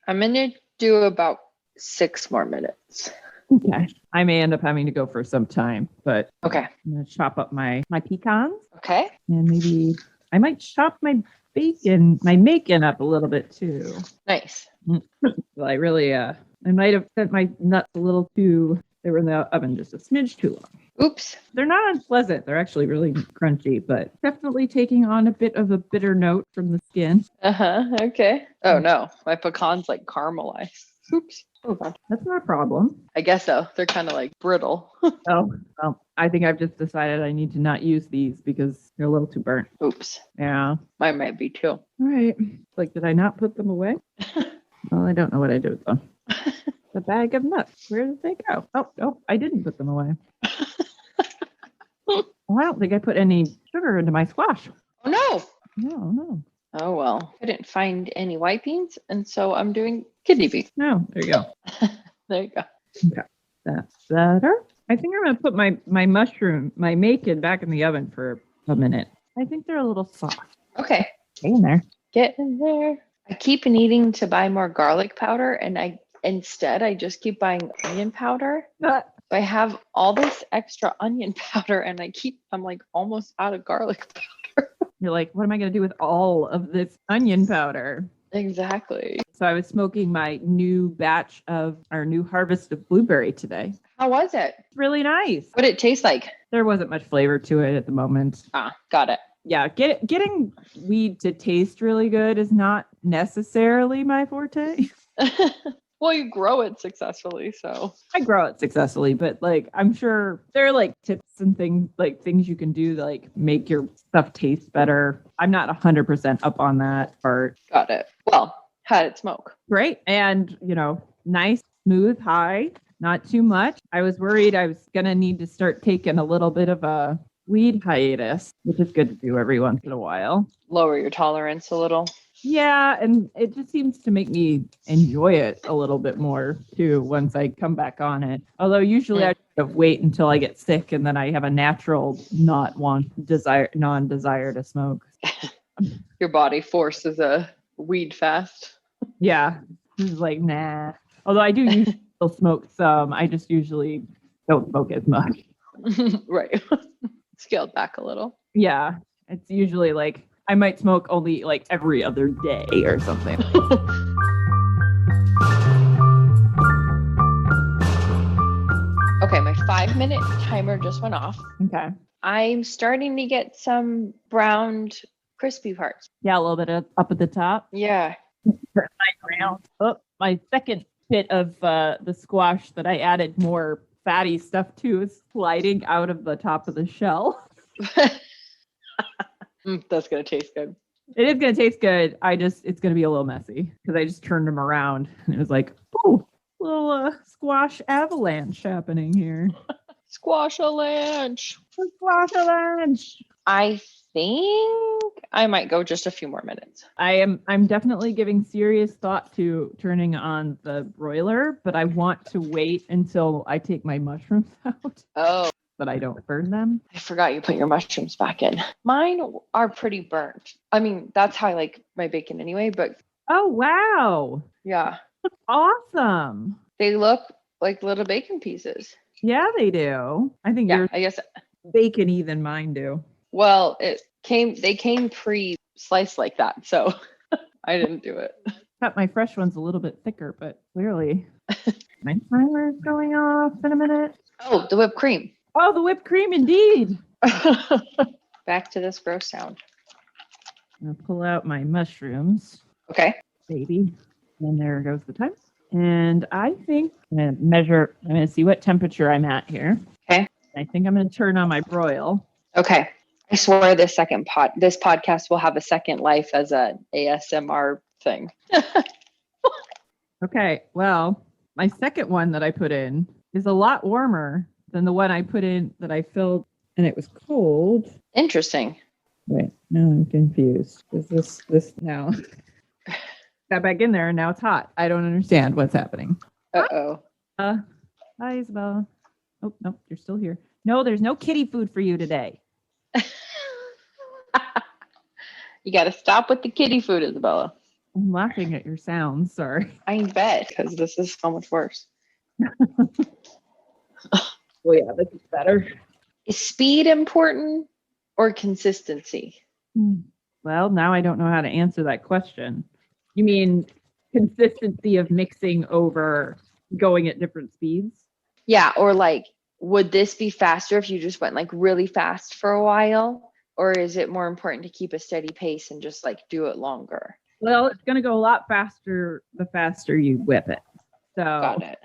I'm going to do about 6 more minutes. Okay. I may end up having to go for some time, but Okay. I'm going to chop up my pecans Okay. and maybe I might chop my macon up a little bit too. Nice. Well, I might have sent my nuts a little too, they were in the oven just a smidge too long. Oops. They're not unpleasant. They're actually really crunchy, but definitely taking on a bit of a bitter note from the skin. Okay. Oh no, my pecans like caramelized. Oops. Oh god. That's not a problem. I guess so. They're kind of like brittle. Oh, well, I think I've just decided I need to not use these because they're a little too burnt. Oops. Yeah. Mine might be too. All right. Like, did I not put them away? Well, I don't know what I did with them. The bag of nuts. Where did they go? Oh, no, I didn't put them away. Well, I don't think I put any sugar into my squash. Oh no. No. Oh well. I didn't find any white beans, and so I'm doing kidney beans. No, there you go. There you go. Okay. That's better. I think I'm going to put my macon back in the oven for a minute. I think they're a little soft. Okay. Stay in there. Get in there. I keep needing to buy more garlic powder, and I just keep buying onion powder. I have all this extra onion powder, and I'm like almost out of garlic powder. You're like, what am I going to do with all of this onion powder? Exactly. So I was smoking my new batch of our new harvest of blueberry today. How was it? Really nice. What did it taste like? There wasn't much flavor to it at the moment. Ah, got it. Yeah, getting weed to taste really good is not necessarily my forte. Well, you grow it successfully, so. I grow it successfully, but like I'm sure there are like tips and things you can do to like make your stuff taste better. I'm not 100% up on that part. Got it. Well, how did it smoke? Great. And, nice, smooth, high, not too much. I was worried I was going to need to start taking a little bit of a weed hiatus, which is good to do every once in a while. Lower your tolerance a little. Yeah, and it just seems to make me enjoy it a little bit more too once I come back on it. Although usually I kind of wait until I get sick and then I have a natural non-desire to smoke. Your body forces a weed fast. Yeah, it's like nah. Although I do usually still smoke some, I just usually don't smoke as much. Right. Scaled back a little. Yeah, it's usually like I might smoke only like every other day or something. Okay, my 5-minute timer just went off. Okay. I'm starting to get some browned crispy parts. Yeah, a little bit up at the top. Yeah. Oh, my second bit of the squash that I added more fatty stuff to is sliding out of the top of the shell. That's going to taste good. It is going to taste good. It's going to be a little messy because I just turned them around and it was like, oh, little squash avalanche happening here. Squash-a-lanche. Squash-a-lanche. I think I might go just a few more minutes. I'm definitely giving serious thought to turning on the broiler, but I want to wait until I take my mushrooms out. Oh, That I don't burn them. I forgot you put your mushrooms back in. Mine are pretty burnt. I mean, that's how I like my bacon anyway, but Oh, wow. yeah, Awesome. they look like little bacon pieces. Yeah, they do. I think Yeah, your I guess. bacon-y than mine do. Well, they came pre-sliced like that, so I didn't do it. Cut my fresh ones a little bit thicker, but clearly my timer's going off in a minute. Oh, the whipped cream. Oh, the whipped cream indeed. Back to this gross sound. I'm gonna pull out my mushrooms, Okay. baby. And there goes the time. And I think I'm gonna see what temperature I'm at here. Okay. I think I'm gonna turn on my broil. Okay. I swear this podcast will have a second life as an ASMR thing. Okay, well, my second one that I put in is a lot warmer than the one I put in that I filled and it was cold. Interesting. Wait, no, I'm confused. Is this now? Got back in there and now it's hot. I don't understand what's happening. Uh-oh. Hi, Isabella. Oh, no, you're still here. No, there's no kitty food for you today. You got to stop with the kitty food, Isabella. I'm laughing at your sounds. Sorry. I bet, because this is so much worse. Well, yeah, this is better. Is speed important or consistency? Well, now I don't know how to answer that question. You mean consistency of mixing over going at different speeds? Yeah, or like, would this be faster if you just went like really fast for a while? Or is it more important to keep a steady pace and just like do it longer? Well, it's going to go a lot faster the faster you whip it. So Got it.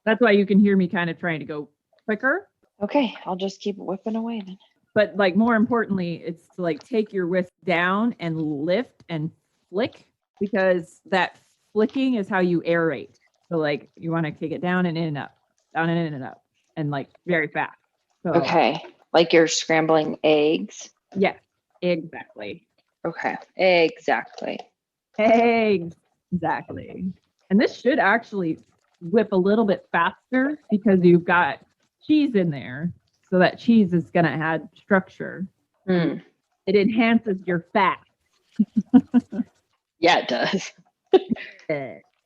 that's why you can hear me kind of trying to go quicker. Okay, I'll just keep whipping away then. But like more importantly, it's to like take your whisk down and lift and flick, because that flicking is how you aerate. So like you want to take it down and in and up, down and in and up, and like very fast. So, Okay, like you're scrambling eggs. yeah, exactly. Okay, exactly. Exactly. And this should actually whip a little bit faster because you've got cheese in there. So that cheese is going to add structure. Hmm. It enhances your fat. Yeah, it does.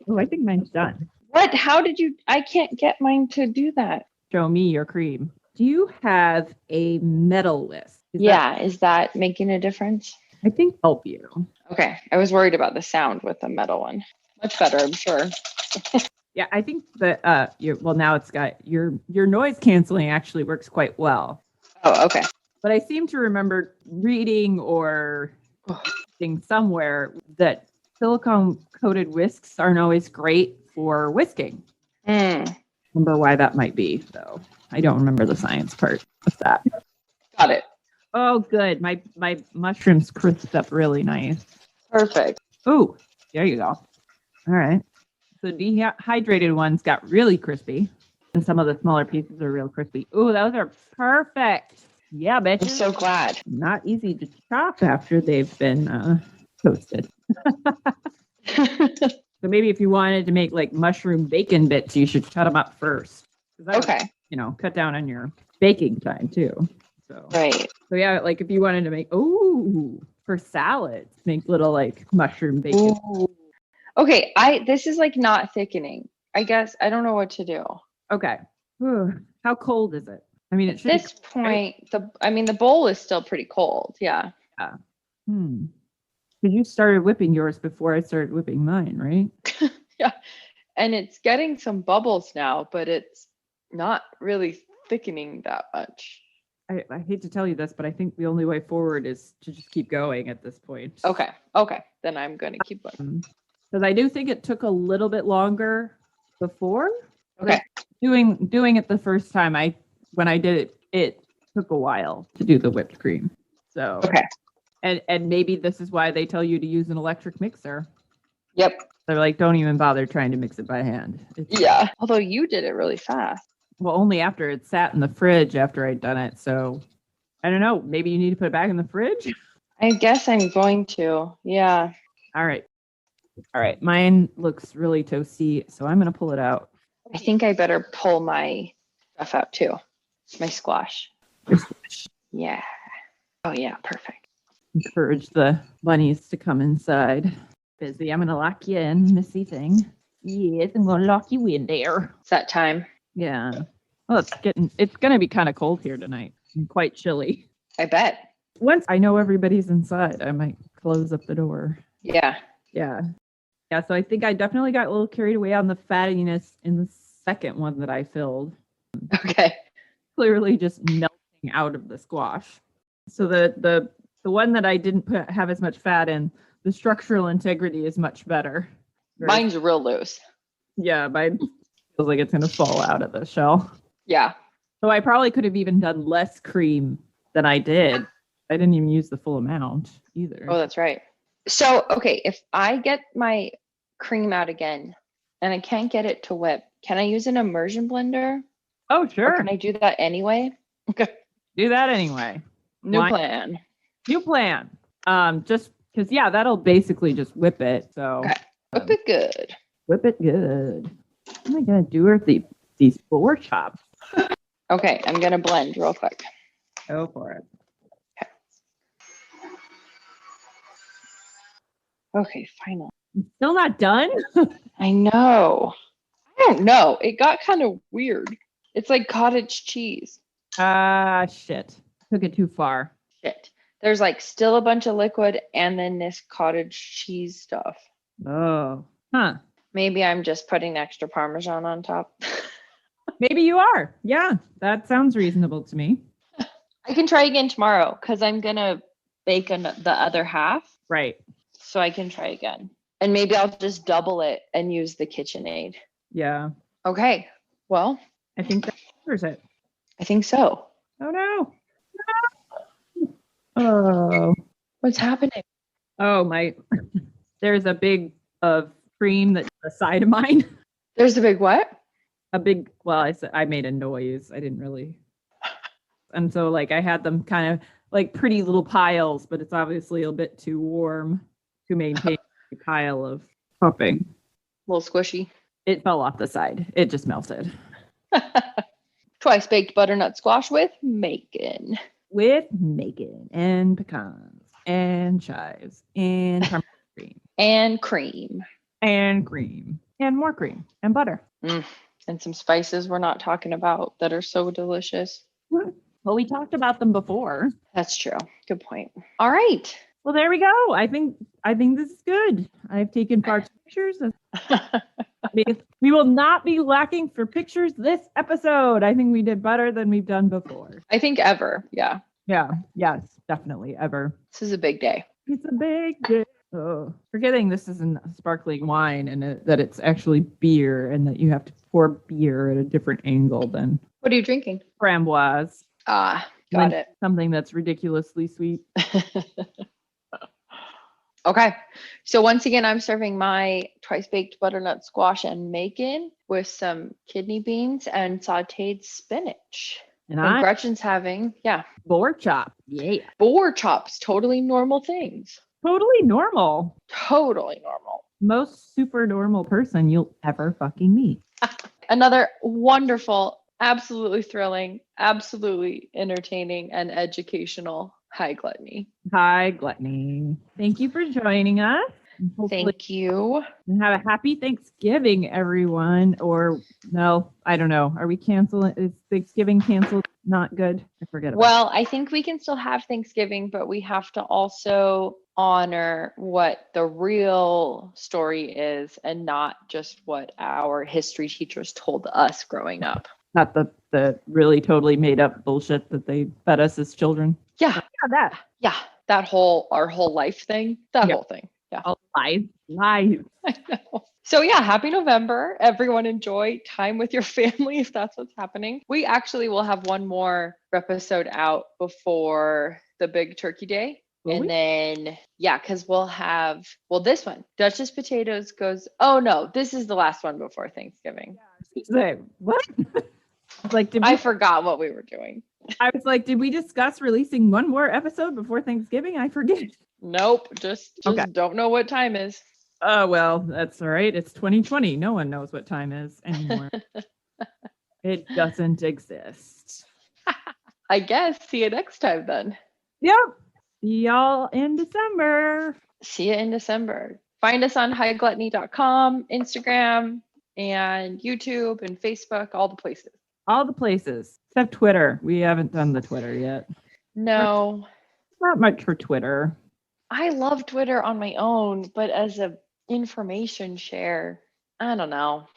Oh, I think mine's done. What? How did you? I can't get mine to do that. Show me your cream. Do you have a metal whisk? Is that making a difference? I think help you. Okay, I was worried about the sound with the metal one. Much better, I'm sure. Yeah, I think that now it's got your noise canceling actually works quite well. Oh, okay. But I seem to remember reading or seeing somewhere that silicone coated whisks aren't always great for whisking. Remember why that might be, though. I don't remember the science part of that. Got it. Oh, good. My mushrooms crisped up really nice. Perfect. Oh, there you go. All right. So dehydrated ones got really crispy, and some of the smaller pieces are real crispy. Oh, those are perfect. Yeah, bitch. I'm so glad. Not easy to chop after they've been toasted. So maybe if you wanted to make like mushroom bacon bits, you should cut them up first. Okay. Cut down on your baking time too. So Right. So yeah, like if you wanted to make for salads, make little like mushroom bacon. Ooh. Okay, this is like not thickening. I guess I don't know what to do. Okay. How cold is it? I mean, it should. At this point, the bowl is still pretty cold. Yeah. Because you started whipping yours before I started whipping mine, right? Yeah. And it's getting some bubbles now, but it's not really thickening that much. I hate to tell you this, but I think the only way forward is to just keep going at this point. Okay. Then I'm going to keep going. Because I do think it took a little bit longer before. Okay. Doing it the first time, when I did it took a while to do the whipped cream. So okay. And maybe this is why they tell you to use an electric mixer. Yep. They're like, don't even bother trying to mix it by hand. Yeah. Although you did it really fast. Well, only after it sat in the fridge after I'd done it. So I don't know. Maybe you need to put it back in the fridge. I guess I'm going to. Yeah. All right. Mine looks really toasty, so I'm going to pull it out. I think I better pull my stuff out too. My squash. Yeah. Oh, yeah. Perfect. Encourage the bunnies to come inside. Busy. I'm going to lock you in, missy thing. Yes, I'm going to lock you in there. It's that time. Yeah. Well, it's going to be kind of cold here tonight and quite chilly. I bet. Once I know everybody's inside, I might close up the door. Yeah. Yeah. So I think I definitely got a little carried away on the fattiness in the second one that I filled. Okay. Clearly just melting out of the squash. So the one that I didn't have as much fat in, the structural integrity is much better. Mine's real loose. Yeah, mine feels like it's going to fall out of the shell. Yeah. So I probably could have even done less cream than I did. I didn't even use the full amount either. Oh, that's right. So, okay, if I get my cream out again and I can't get it to whip, can I use an immersion blender? Oh, sure. Or can I do that anyway? Okay. Do that anyway. New plan. Just because, that'll basically just whip it. So, Whip it good. Whip it good. What am I gonna do with these 4 chops? Okay, I'm gonna blend real quick. Go for it. Okay, finally. Still not done? I know. I don't know. It got kind of weird. It's like cottage cheese. Ah, shit. Took it too far. Shit. There's like still a bunch of liquid and then this cottage cheese stuff. Oh, huh. Maybe I'm just putting extra parmesan on top. Maybe you are. Yeah, that sounds reasonable to me. I can try again tomorrow because I'm gonna bake the other half, Right. so I can try again. And maybe I'll just double it and use the KitchenAid. Yeah, Okay. Well, I think that covers it. I think so. Oh, no. Oh. What's happening? Oh, there's a big of cream that's the side of mine. There's a big what? I made a noise. I didn't really. And so like I had them kind of like pretty little piles, but it's obviously a bit too warm to maintain a pile of topping. A little squishy. It fell off the side. It just melted. Twice baked butternut squash with macon. With macon and pecans and chives and parmesan cream. And cream. And cream. And more cream. And butter. And some spices we're not talking about that are so delicious. Well, we talked about them before. That's true. Good point. All right. Well, there we go. I think this is good. I've taken far too pictures. We will not be lacking for pictures this episode. I think we did better than we've done before. I think ever. Yeah. Yeah. Yes, definitely. Ever. This is a big day. It's a big day. Oh, forgetting this isn't sparkling wine and that it's actually beer and that you have to pour beer at a different angle than What are you drinking? framboise. Ah, got it. Something that's ridiculously sweet. Okay. So once again, I'm serving my twice baked butternut squash and macon with some kidney beans and sauteed spinach. And Gretchen's having, boar chop. Yeah. boar chops. Totally normal things. Totally normal. Totally normal. Most super normal person you'll ever fucking meet. Another wonderful, absolutely thrilling, absolutely entertaining and educational High Gluttony. Hi, Gluttony. Thank you for joining us. Thank you. And have a happy Thanksgiving, everyone. Or no, I don't know. Are we canceling? Is Thanksgiving canceled? Not good. I forget about Well, I think we can still have Thanksgiving, but we have to also honor what the real story is and not just what our history teachers told us growing up. Not the really totally made up bullshit that they fed us as children. Yeah. That our whole life thing, whole thing. Yeah. All lies. I know. So yeah, happy November. Everyone enjoy time with your family if that's what's happening. We actually will have one more episode out before the big turkey day. Then, because we'll have, this one, Duchess Potatoes goes, oh no, this is the last one before Thanksgiving. Say, what? I forgot what we were doing. I was like, did we discuss releasing one more episode before Thanksgiving? I forget. Nope. Just don't know what time is. Oh, well, that's all right. It's 2020. No one knows what time is anymore. It doesn't exist. I guess. See you next time then. Yep. See y'all in December. See you in December. Find us on highgluttony.com, Instagram, and YouTube and Facebook, all the places. All the places. Except Twitter. We haven't done the Twitter yet. No. Not much for Twitter. I love Twitter on my own, but as a information share, I don't know.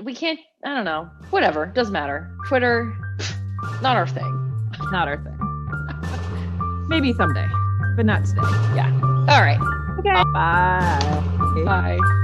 We can't, I don't know. Whatever. Doesn't matter. Twitter, not our thing. Not our thing. Maybe someday, but not today. Yeah. All right. Okay. Bye. Bye.